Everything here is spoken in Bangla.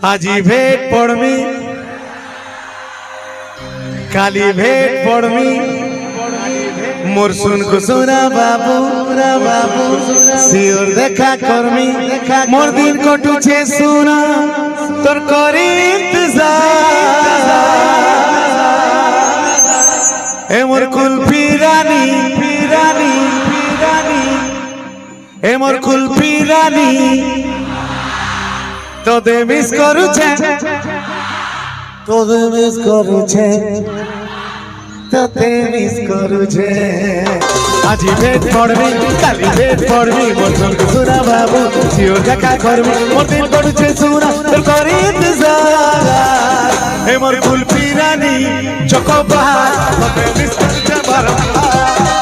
আজি ভেট পড়মি কালি ভেট পড়মি মোর শুন কুসুরা বাবু শিওর দেখা করমি মোর দিন কটুছে সুনা তোর করি ইন্তজার এ মোর কুলফি রানী এ মোর কুলফি রানী তোদে মিস করুছে তোদে মিস করুছে আজি ভেট পড়বি কালি ভেট পড়বি মোর শুন কুসুরা বাবু শিওর দেখা করবি মোর দিন করুছে সুনা তোর করি ইন্তজার এ মোর কুলফি রানী চকো বাহার তোদে মিস করুছে বারবার